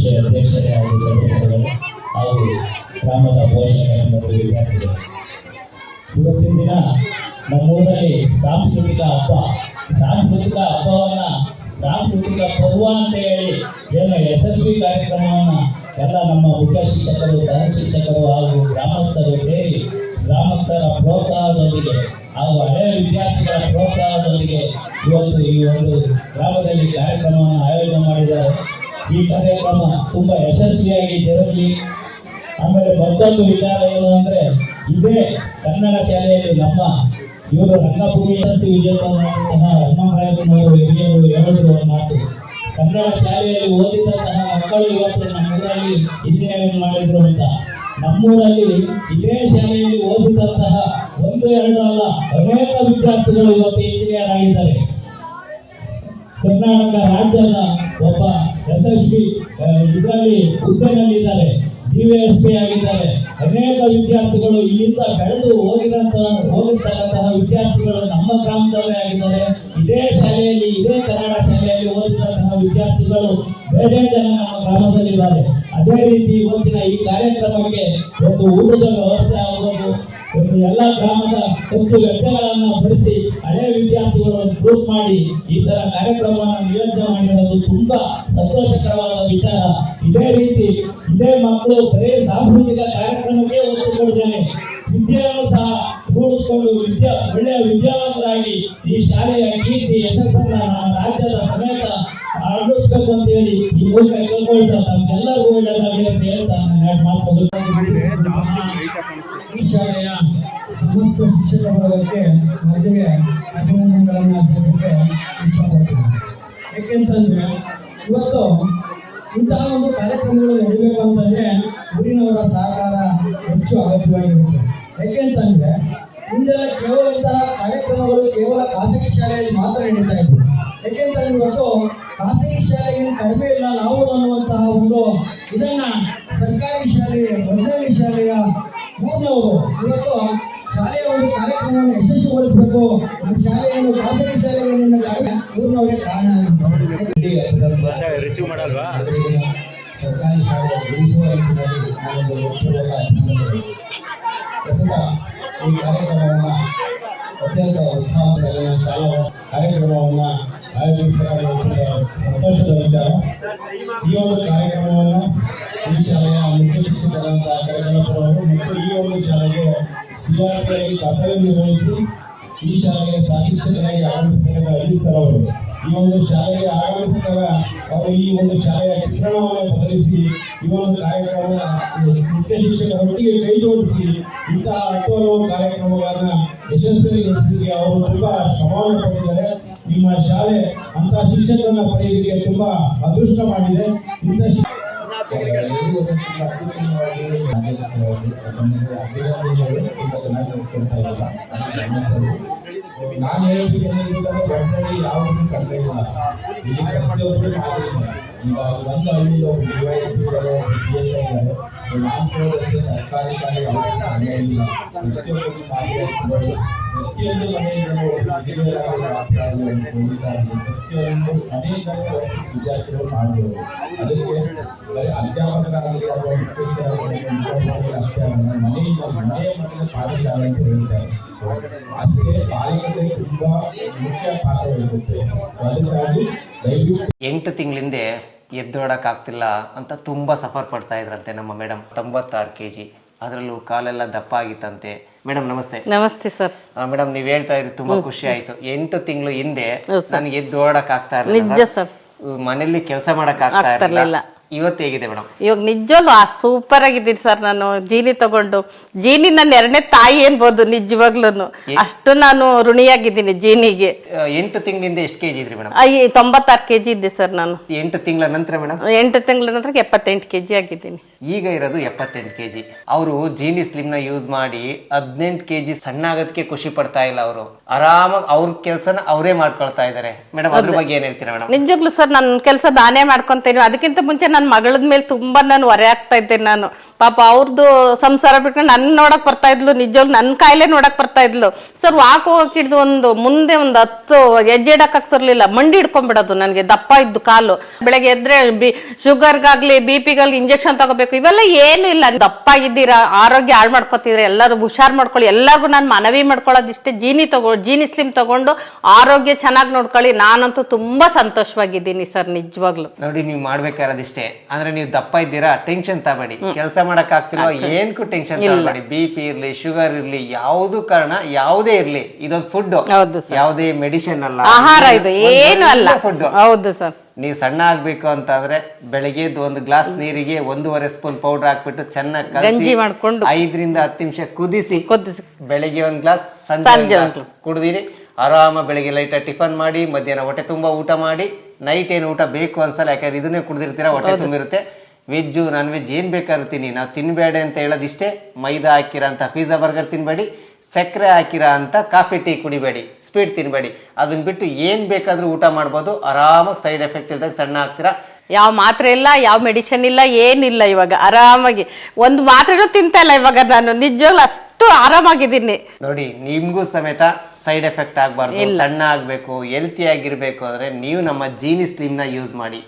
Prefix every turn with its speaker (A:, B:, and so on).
A: ಸಂಸ್ಥೆಯ ಅಧ್ಯಕ್ಷರೇ ಹಾಗೂ ಸದಸ್ಯರುಗಳು ಹಾಗೂ ಗ್ರಾಮದ ಪೋಷಕರು ಮತ್ತು ವಿದ್ಯಾರ್ಥಿಗಳು, ಇವತ್ತಿನ ದಿನ ನಮ್ಮೂರಲ್ಲಿ ಸಾಂಸ್ಕೃತಿಕ ಹಬ್ಬವನ್ನ ಸಾಂಸ್ಕೃತಿಕ ಪರ್ವ ಅಂತ ಹೇಳಿ ಏನು ಯಶಸ್ವಿ ಕಾರ್ಯಕ್ರಮವನ್ನು ಎಲ್ಲ ನಮ್ಮ ಮುಖ್ಯ ಶಿಕ್ಷಕರು, ಸಹ ಶಿಕ್ಷಕರು ಹಾಗೂ ಗ್ರಾಮಸ್ಥರು ಸೇರಿ ಗ್ರಾಮಸ್ಥರ ಪ್ರೋತ್ಸಾಹದೊಂದಿಗೆ ಹಾಗೂ ಹಳೆಯ ವಿದ್ಯಾರ್ಥಿಗಳ ಪ್ರೋತ್ಸಾಹದೊಂದಿಗೆ ಇವತ್ತು ಈ ಒಂದು ಗ್ರಾಮದಲ್ಲಿ ಕಾರ್ಯಕ್ರಮವನ್ನು ಆಯೋಜನೆ ಮಾಡಿದ್ದಾರೆ. ಈ ಕಾರ್ಯಕ್ರಮ ತುಂಬ ಯಶಸ್ವಿಯಾಗಿ ಜರುಗಲಿ. ಆಮೇಲೆ ಮತ್ತೊಂದು ವಿಚಾರ ಏನು ಅಂದರೆ, ಇದೇ ಕನ್ನಡ ಶಾಲೆಯಲ್ಲಿ ನಮ್ಮ ಇವರು ರಂಗಭೂಮಿ ವಿಜಯವಂತಹ ಹನುಮಂತರಾಯರು ಹಿರಿಯರು ಹೇಳಿರುವ ಮಾತು, ಕನ್ನಡ ಶಾಲೆಯಲ್ಲಿ ಓದಿದಂತಹ ಮಕ್ಕಳು ಇವತ್ತು ನಮ್ಮೂರಲ್ಲಿ ಇಂಜಿನಿಯರಿಂಗ್ ಮಾಡಿದ್ರು ಅಂತ. ನಮ್ಮೂರಲ್ಲಿ ಇದೇ ಶಾಲೆಯಲ್ಲಿ ಓದಿದಂತಹ ಒಂದು ಎರಡು ಅಲ್ಲ, ಅನೇಕ ವಿದ್ಯಾರ್ಥಿಗಳು ಇವತ್ತು ಇಂಜಿನಿಯರ್ ಆಗಿದ್ದಾರೆ. ಕರ್ನಾಟಕ ರಾಜ್ಯದ ಒಬ್ಬ ಯಶಸ್ವಿ ಇದರಲ್ಲಿ ಹುದ್ದೆನಲ್ಲಿದ್ದಾರೆ, DYSP ಆಗಿದ್ದಾರೆ. ಅನೇಕ ವಿದ್ಯಾರ್ಥಿಗಳು ಇಲ್ಲಿಂದ ಬೆಳೆದು ಹೋಗಿರ್ತಕ್ಕಂತಹ ವಿದ್ಯಾರ್ಥಿಗಳು ನಮ್ಮ ಗ್ರಾಮದವರೇ ಆಗಿದ್ದಾರೆ. ಇದೇ ಶಾಲೆಯಲ್ಲಿ, ಇದೇ ಕನ್ನಡ ಶಾಲೆಯಲ್ಲಿ ಓದಿದಂತಹ ವಿದ್ಯಾರ್ಥಿಗಳು ಬೇರೆ ಜನ ನಮ್ಮ ಗ್ರಾಮದಲ್ಲಿದ್ದಾರೆ. ಅದೇ ರೀತಿ ಇವತ್ತಿನ ಈ ಕಾರ್ಯಕ್ರಮಕ್ಕೆ ಒಂದು ಊಟದ ವ್ಯವಸ್ಥೆ ಆಗಬಹುದು, ಒಂದು ಎಲ್ಲ ಗ್ರಾಮದ ಖರ್ಚು ವೆಚ್ಚಗಳನ್ನು ಭರಿಸಿ ಹಳೆಯ ವಿದ್ಯಾರ್ಥಿಗಳನ್ನು ಗ್ರೂಪ್ ಮಾಡಿ ಈ ತರ ಕಾರ್ಯಕ್ರಮವನ್ನು ನಿಯೋಜನೆ ಮಾಡಿರೋದು ತುಂಬಾ ಸಂತೋಷಕರವಾದ ವಿಚಾರ. ಇದೇ ರೀತಿ ಇದೇ ಮಕ್ಕಳು ಬರೀ ಸಾಂಸ್ಕೃತಿಕ ಕಾರ್ಯಕ್ರಮಕ್ಕೆ ಒತ್ತು ಕೊಡ್ತೇನೆ, ವಿದ್ಯೆಯನ್ನು ಸಹ ರೂಢಿಸಿಕೊಂಡು ಒಳ್ಳೆಯ ವಿದ್ಯಾವಂತರಾಗಿ ಈ ಶಾಲೆಯ ಕೀರ್ತಿ ಯಶಸ್ಸನ್ನ ನಮ್ಮ ರಾಜ್ಯದ ಸಮೇತ ಅಳವಡಿಸಬೇಕು ಅಂತ ಹೇಳಿ ಈ ಮೂಲಕ ಕೇಳ್ಕೊಳ್ತಾ ತಮ್ಮೆಲ್ಲರಿಗೂ ಒಳ್ಳೆಯದಾಗಲಿ ಅಂತ ಹೇಳ್ತಾ ನಾನು ಮಾತು ಈ ಶಾಲೆಯ ಸಮಸ್ತ ಶಿಕ್ಷಕ ವರ್ಗಕ್ಕೆ ಮೊದಲಿಗೆ ಅಭಿನಂದನೆಗಳನ್ನು ಸಲ್ಲಿಸಲಿಕ್ಕೆ ಇಷ್ಟಪಡ್ತೀನಿ. ಯಾಕೆಂತಂದ್ರೆ ಇವತ್ತು ಇಂತಹ ಒಂದು ಕಾರ್ಯಕ್ರಮಗಳು ನಡೀಬೇಕು ಅಂತಂದ್ರೆ ಊರಿನವರ ಸಹಕಾರ ಹೆಚ್ಚು ಅಗತ್ಯವಾಗಿರುತ್ತೆ. ಯಾಕೆಂತಂದ್ರೆ ಹಿಂದೆಲ್ಲ ಕೇವಲ ಇಂತಹ ಕಾರ್ಯಕ್ರಮಗಳು ಕೇವಲ ಖಾಸಗಿ ಶಾಲೆಯಲ್ಲಿ ಮಾತ್ರ ನಡೀತಾ ಇತ್ತು. ಯಾಕೆಂತಂದ್ರೆ ಇವತ್ತು ಖಾಸಗಿ ಶಾಲೆಗೆ ಕಡಿಮೆ ಇಲ್ಲ ನಾವು ಅನ್ನುವಂತಹ ಒಂದು ಇದನ್ನ ಸರ್ಕಾರಿ ಶಾಲೆಯ ಮೊದಲನೇ ಶಾಲೆಯ ಮೂರನವರು ಇವತ್ತು ಶಾಲೆಯ ಒಂದು ಕಾರ್ಯಕ್ರಮವನ್ನು ಯಶಸ್ವಿಗೊಳಿಸಬೇಕು, ನಮ್ಮ ಶಾಲೆಯನ್ನು ಖಾಸಗಿ ಶಾಲೆಯನ್ನು ಮೂರನವರೇ ಕಾರಣ
B: ರಿಸೀವ್ ಮಾಡಲ್ವಾ
A: ಸರ್ಕಾರಿ ಶಾಲೆ ಉಳಿಸುವ ನಿಟ್ಟಿನಲ್ಲಿ ಪ್ರಸ್ತುತ ಈ ಕಾರ್ಯಕ್ರಮವನ್ನು ಅತ್ಯಂತ ಉತ್ಸಾಹದಲ್ಲಿ ಶಾಲಾ ಕಾರ್ಯಕ್ರಮವನ್ನು ಆಯೋಜಿಸಬೇಕಾದ ಸಂತೋಷದ ವಿಚಾರ. ಈ ಒಂದು ಕಾರ್ಯಕ್ರಮವನ್ನು ಈ ಶಾಲೆಯ ಮುಖ್ಯ ಶಿಕ್ಷಕರಾದಂತಹ ಕರೆಗಣಪುರವರು ಮತ್ತು ಈ ಒಂದು ಶಾಲೆಗೆ CRP ಕರ್ತವ್ಯ ನಿರ್ವಹಿಸಿ ಈ ಶಾಲೆಗೆ ಶಿಕ್ಷಕರಾಗಿ ಆಗಮಿಸಬೇಕಾದ ಅಜಿತ್ ಸರ್ ಅವರು ಈ ಒಂದು ಶಾಲೆಗೆ ಆಗಮಿಸಿದಾಗ ಅವರು ಈ ಒಂದು ಶಾಲೆಯ ಚಿತ್ರಣವನ್ನು ಬದಲಿಸಿ ಈ ಒಂದು ಕಾರ್ಯಕ್ರಮ ಮುಖ್ಯ ಶಿಕ್ಷಕರೊಟ್ಟಿಗೆ ಕೈ ಜೋಡಿಸಿ ಇಂತಹ ಹಲವು ಕಾರ್ಯಕ್ರಮಗಳನ್ನ ಯಶಸ್ವಿಗೊಳಿಸಿ ಅವರು ತುಂಬಾ ಶ್ರಮವನ್ನು ಪಟ್ಟಿದ್ದಾರೆ. ನಿಮ್ಮ ಶಾಲೆ ಅಂತ ಶಿಕ್ಷಕರನ್ನ ಪಡೆಯಲಿಕ್ಕೆ ತುಂಬಾ ಅದೃಷ್ಟ ಮಾಡಿದೆ.
C: ನಾನು ಹೇಳ್ಬೇಕಂದ್ರೆ ಒಟ್ಟಲ್ಲಿ ಯಾವುದೂ ಕಡಿಮೆ ಇಲ್ಲ. ಇಲ್ಲಿ ಪ್ರತಿಯೊಬ್ಬರು ಈಗ ಒಂದು ಹಳ್ಳಿ ನಾನು ಕೇಳೋದಕ್ಕೆ ಸರ್ಕಾರಿ ಶಾಲೆ ಕಡಿಮೆ ಇಲ್ಲ. ಪ್ರತಿಯೊಬ್ಬರು ಪ್ರತಿಯೊಂದು ಮನೆಯಿಂದಲೂ ಇಂಜಿನಿಯರ್ ಆಗಲಿ, ಪೊಲೀಸ್ ಆಗಲಿ, ಪ್ರತಿಯೊಂದು ಅನೇಕ ವಿದ್ಯಾರ್ಥಿಗಳು ಮಾಡಬಹುದು. ಅದಕ್ಕೆ ಬರೀ ಅಧ್ಯಾಪಕರಾಗಲಿ ಅಥವಾ ಅಷ್ಟೇ ಅಲ್ಲ, ಮನೆಯ ಮಕ್ಕಳ ಪಾಠಶಾಲೆ ಅಂತ ಹೇಳ್ತಾರೆ. ಅದಕ್ಕೆ ಪಾಲಕರಿಗೆ ತುಂಬಾ ಮುಖ್ಯ ಪಾತ್ರ ವಹಿಸುತ್ತೆ. ಅದಕ್ಕಾಗಿ ದಯವಿಟ್ಟು
B: 8 ತಿಂಗಳಿಂದ ಎದ್ದೋಡಕ್ಕಾಗ್ತಿಲ್ಲ ಅಂತ ತುಂಬಾ ಸಫರ್ ಪಡ್ತಾ ಇದ್ರಂತೆ ನಮ್ಮ ಮೇಡಮ್. 96 kg, ಅದರಲ್ಲೂ ಕಾಲೆಲ್ಲ ದಪ್ಪ ಆಗಿತ್ತಂತೆ. ಮೇಡಮ್ ನಮಸ್ತೆ.
D: ನಮಸ್ತೆ ಸರ್.
B: ಮೇಡಮ್ ನೀವ್ ಹೇಳ್ತಾ ಇದ್ರಿ ತುಂಬಾ ಖುಷಿ ಆಯ್ತು. 8 ತಿಂಗಳು ಹಿಂದೆ ನನಗೆ ಎದ್ದೋಡಕ್ ಆಗ್ತಾ
D: ನಿಜ ಸರ್,
B: ಮನೇಲಿ ಕೆಲಸ ಮಾಡಕ್ ಆಗ್ತಾ ಇರಲಿಲ್ಲ. ಇವತ್ತು ಹೇಗಿದೆ ಮೇಡಮ್?
D: ಇವಾಗ ನಿಜವಾಗ್ಲೂ ಸೂಪರ್ ಆಗಿದ್ದೀನಿ ಸರ್. ನಾನು ಜೀನಿ ತಗೊಂಡು, ಜೀನಿ ನನ್ನ 2ನೇ ತಾಯಿ ಅನ್ಬೋದು ನಿಜವಾಗ್ಲೂ. ಅಷ್ಟು ನಾನು ಋಣಿಯಾಗಿದ್ದೀನಿ ಜೀನಿಗೆ.
B: 8 ತಿಂಗಳಿಂದ ಎಷ್ಟು ಕೆಜಿ ಇದ್ರಿ ಮೇಡಮ್?
D: 96 kg ಇದ್ದೆ ಸರ್ ನಾನು.
B: 8 ತಿಂಗಳ ನಂತರ ಮೇಡಮ್?
D: 8 ತಿಂಗಳ ನಂತರ 78 kg ಆಗಿದ್ದೀನಿ.
B: ಈಗ ಇರೋದು 78 kg. ಅವರು ಜೀನಿ ಸ್ಲಿಮ್ ನ ಯೂಸ್ ಮಾಡಿ 18 kg ಸಣ್ಣ ಆಗೋದಕ್ಕೆ ಖುಷಿ ಪಡ್ತಾ ಇಲ್ಲ. ಅವರು ಆರಾಮಾಗಿ ಅವ್ರ ಕೆಲಸನ ಅವರೇ ಮಾಡ್ಕೊಳ್ತಾ ಇದಾರೆ. ಮೇಡಮ್ ಅದ್ರ ಬಗ್ಗೆ ಏನ್ ಹೇಳ್ತೀರಾ ಮೇಡಮ್?
D: ನಿಜವಾಗ್ಲೂ ಸರ್ ನನ್ನ ಕೆಲಸ ನಾನೇ ಮಾಡ್ಕೊಂತೇನೆ. ಅದಕ್ಕಿಂತ ಮುಂಚೆ ನನ್ನ ಮಗಳದ ಮೇಲೆ ತುಂಬಾ ನಾನು ಹೊರೆ ಆಗ್ತಾ ಇದ್ದೇನೆ. ನಾನು ಪಾಪ ಅವ್ರದ್ದು ಸಂಸಾರ ಬಿಟ್ಕೊಂಡು ನನ್ನ ನೋಡಕ್ ಬರ್ತಾ ಇದ್ಲು, ನಿಜವಾಗ್ಲೂ ನನ್ನ ಕಾಯಿಲೆ ನೋಡಕ್ ಬರ್ತಾ ಇದ್ಲು. ಸೊ ಸರ್ ವಾಕ್ ಹೋಗಕ್ ಹಿಡ್ದು ಮುಂದೆ ಒಂದು 10 ಹೆಜ್ಜೆ ಇಡಕ್ ಆಗ್ತಿರ್ಲಿಲ್ಲ, ಮಂಡಿ ಹಿಡ್ಕೊಂಡ್ಬಿಡೋದು ನನಗೆ, ದಪ್ಪ ಇದ್ದು ಕಾಲು. ಬೆಳಗ್ಗೆ ಎದ್ರೆ ಶುಗರ್ಗಾಗ್ಲಿ BP-ಗಾಗ್ಲಿ ಇಂಜೆಕ್ಷನ್ ತಗೋಬೇಕು, ಇವೆಲ್ಲ ಏನು ಇಲ್ಲ. ದಪ್ಪ ಇದ್ದೀರಾ, ಆರೋಗ್ಯ ಹಾಳು ಮಾಡ್ಕೊತಿದ್ರೆ ಎಲ್ಲರೂ ಹುಷಾರ್ ಮಾಡ್ಕೊಳ್ಳಿ. ಎಲ್ಲರಿಗೂ ನಾನು ಮನವಿ ಮಾಡ್ಕೊಳ್ಳೋದಿಷ್ಟೇ, ಜೀನಿ ಸ್ಲಿಮ್ ತಗೊಂಡು ಆರೋಗ್ಯ ಚೆನ್ನಾಗಿ ನೋಡ್ಕೊಳ್ಳಿ. ನಾನಂತೂ ತುಂಬಾ ಸಂತೋಷವಾಗಿದ್ದೀನಿ ಸರ್, ನಿಜವಾಗ್ಲು.
B: ನೋಡಿ, ನೀವು ಮಾಡ್ಬೇಕಾರದಿಷ್ಟೇ, ಅಂದ್ರೆ ನೀವು ದಪ್ಪ ಇದ್ದೀರಾ, ಟೆನ್ಷನ್ ತಗಬೇಡಿ. ಕೆಲಸ ಮಾಡಕ್ ಆಗ್ತಿಲ್ವಾ, ಏನ್ಕು ಟೆನ್ಷನ್ ತಗಬೇಡಿ. BP ಇರ್ಲಿ, ಶುಗರ್ ಇರ್ಲಿ, ಯಾವ್ದು ಕಾರಣ ಯಾವುದೇ ಇರ್ಲಿ, ಇದೊಂದು ಫುಡ್, ಯಾವುದೇ ಮೆಡಿಸಿನ್ ಅಲ್ಲ,
D: ಆಹಾರ ಇದು, ಏನು ಅಲ್ಲ
B: ಫುಡ್.
D: ಹೌದು ಸರ್.
B: ನೀವು ಸಣ್ಣ ಆಗ್ಬೇಕು ಅಂತಂದ್ರೆ ಬೆಳಗ್ಗೆ 1 ಗ್ಲಾಸ್ ನೀರಿಗೆ 1.5 ಸ್ಪೂನ್ ಪೌಡರ್ ಹಾಕ್ಬಿಟ್ಟು ಚೆನ್ನಾಗಿ
D: ಗಂಜಿ ಮಾಡ್ಕೊಂಡು
B: 5 ರಿಂದ 10 ನಿಮಿಷ ಕುದಿಸಿ ಬೆಳಗ್ಗೆ 1 ಗ್ಲಾಸ್, ಸಂಜೆ ಕುಡಿದಿರಿ. ಆರಾಮ ಬೆಳಗ್ಗೆ ಲೈಟ್ ಟಿಫನ್ ಮಾಡಿ, ಮಧ್ಯಾಹ್ನ ಹೊಟ್ಟೆ ತುಂಬಾ ಊಟ ಮಾಡಿ, ನೈಟ್ ಏನು ಊಟ ಬೇಕು ಅನ್ಸಲ್ಲ, ಯಾಕಂದ್ರೆ ಇದನ್ನೇ ಕುಡಿದಿರ್ತೀರಾ, ಹೊಟ್ಟೆ ತುಂಬಿರುತ್ತೆ. ವೆಜ್ಜು ನಾನ್ ವೆಜ್ ಏನ್ ಬೇಕಾದ್ರೂ ತಿನ್ನಿ, ನಾವು ತಿನ್ಬೇಡ ಅಂತ ಹೇಳೋದಿಷ್ಟೇ. ಮೈದಾ ಹಾಕಿರೋಂಥ ಪಿಜ್ಜಾ ಬರ್ಗರ್ ತಿನ್ಬೇಡಿ, ಸಕ್ಕರೆ ಹಾಕಿರೋ ಅಂತ ಕಾಫಿ ಟೀ ಕುಡಿಬೇಡಿ, ಸ್ವೀಟ್ ತಿನ್ಬೇಡಿ. ಅದನ್ನ ಬಿಟ್ಟು ಏನ್ ಬೇಕಾದ್ರೂ ಊಟ ಮಾಡ್ಬೋದು. ಆರಾಮಾಗಿ ಸೈಡ್ ಎಫೆಕ್ಟ್ ಇಲ್ದಾಗ ಸಣ್ಣ ಆಗ್ತೀರಾ.
D: ಯಾವ ಮಾತ್ರೆ ಇಲ್ಲ, ಯಾವ ಮೆಡಿಸಿನ್ ಇಲ್ಲ, ಏನಿಲ್ಲ. ಇವಾಗ ಆರಾಮಾಗಿ ಒಂದು ಮಾತ್ರೆನೂ ತಿಂತಾ ಇಲ್ಲ ಇವಾಗ ನಾನು, ನಿಜವಾಗ್ಲೂ ಅಷ್ಟು ಆರಾಮಾಗಿದ್ದೀನಿ.
B: ನೋಡಿ, ನಿಮ್ಗೂ ಸಮೇತ ಸೈಡ್ ಎಫೆಕ್ಟ್ ಆಗ್ಬಾರ್ದು, ಸಣ್ಣ ಆಗ್ಬೇಕು, ಹೆಲ್ತಿ ಆಗಿರ್ಬೇಕು ಅಂದ್ರೆ ನೀವು ನಮ್ಮ ಜೀನಿ ಸ್ಲಿಮ್ ನ ಯೂಸ್ ಮಾಡಿ.